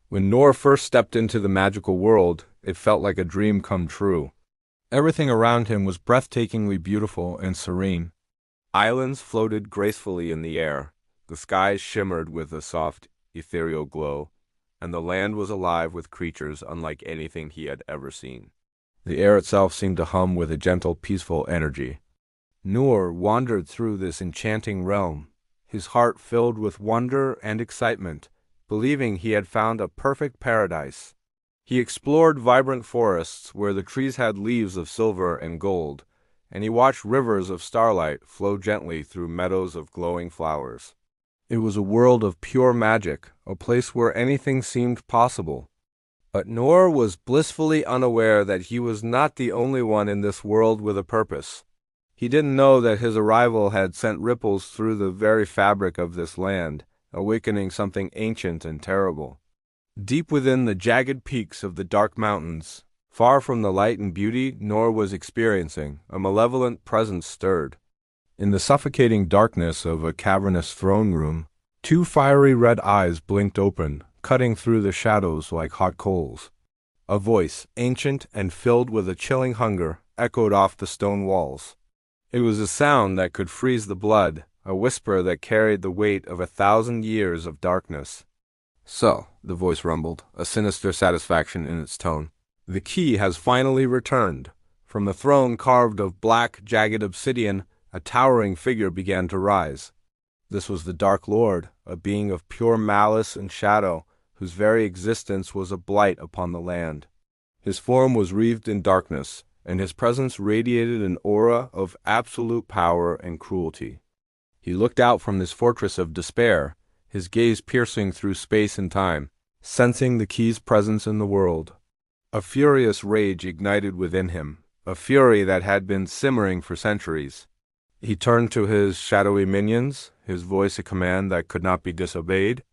When Noor first stepped into the magical world, it felt like a dream come true. Everything around him was breathtakingly beautiful and serene. Islands floated gracefully in the air, the skies shimmered with a soft, ethereal glow, and the land was alive with creatures unlike anything he had ever seen. The air itself seemed to hum with a gentle, peaceful energy. Noor wandered through this enchanting realm, his heart filled with wonder and excitement, believing he had found a perfect paradise. He explored vibrant forests where the trees had leaves of silver and gold, and he watched rivers of starlight flow gently through meadows of glowing flowers. It was a world of pure magic, a place where anything seemed possible. But Noor was blissfully unaware that he was not the only one in this world with a purpose. He didn't know that his arrival had sent ripples through the very fabric of this land, awakening something ancient and terrible. Deep within the jagged peaks of the dark mountains, far from the light and beauty Noor was experiencing, a malevolent presence stirred. In the suffocating darkness of a cavernous throne room, two fiery red eyes blinked open, cutting through the shadows like hot coals. A voice, ancient and filled with a chilling hunger, echoed off the stone walls. It was a sound that could freeze the blood, a whisper that carried the weight of 1,000 years of darkness. "So," the voice rumbled, a sinister satisfaction in its tone, "the key has finally returned." From the throne carved of black, jagged obsidian, a towering figure began to rise. This was the Dark Lord, a being of pure malice and shadow, whose very existence was a blight upon the land. His form was wreathed in darkness, and his presence radiated an aura of absolute power and cruelty. He looked out from this fortress of despair, his gaze piercing through space and time, sensing the key's presence in the world. A furious rage ignited within him, a fury that had been simmering for centuries. He turned to his shadowy minions, his voice a command that could not be disobeyed.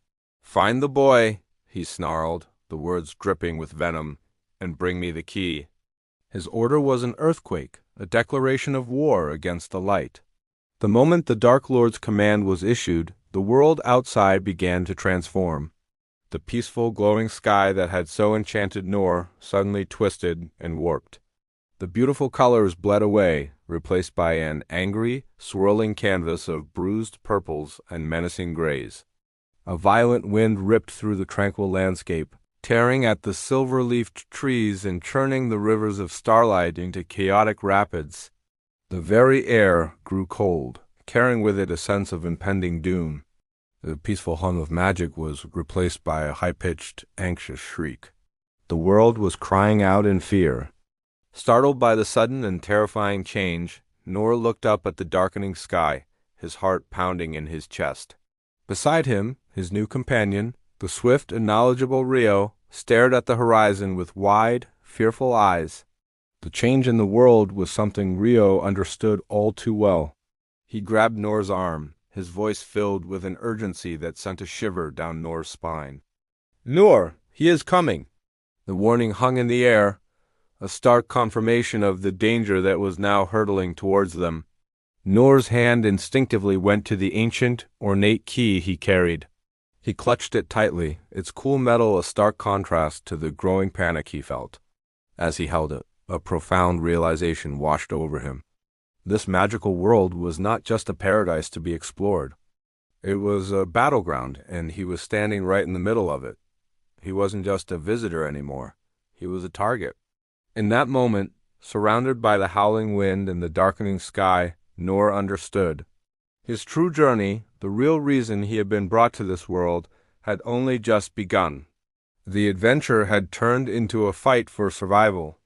"Find the boy," he snarled, the words dripping with venom, "and bring me the key." His order was an earthquake, a declaration of war against the light. The moment the Dark Lord's command was issued, the world outside began to transform. The peaceful, glowing sky that had so enchanted Noor suddenly twisted and warped. The beautiful colors bled away, replaced by an angry, swirling canvas of bruised purples and menacing grays. A violent wind ripped through the tranquil landscape, tearing at the silver-leafed trees and churning the rivers of starlight into chaotic rapids. The very air grew cold, carrying with it a sense of impending doom. The peaceful hum of magic was replaced by a high-pitched, anxious shriek. The world was crying out in fear. Startled by the sudden and terrifying change, Noor looked up at the darkening sky, his heart pounding in his chest. Beside him, his new companion, the swift and knowledgeable Rio, stared at the horizon with wide, fearful eyes. The change in the world was something Rio understood all too well. He grabbed Noor's arm, his voice filled with an urgency that sent a shiver down Noor's spine. "Noor, he is coming!" The warning hung in the air, a stark confirmation of the danger that was now hurtling towards them. Noor's hand instinctively went to the ancient, ornate key he carried. He clutched it tightly, its cool metal a stark contrast to the growing panic he felt. As he held it, a profound realization washed over him. This magical world was not just a paradise to be explored. It was a battleground, and he was standing right in the middle of it. He wasn't just a visitor anymore. He was a target. In that moment, surrounded by the howling wind and the darkening sky, Noor understood. His true journey, the real reason he had been brought to this world, had only just begun. The adventure had turned into a fight for survival,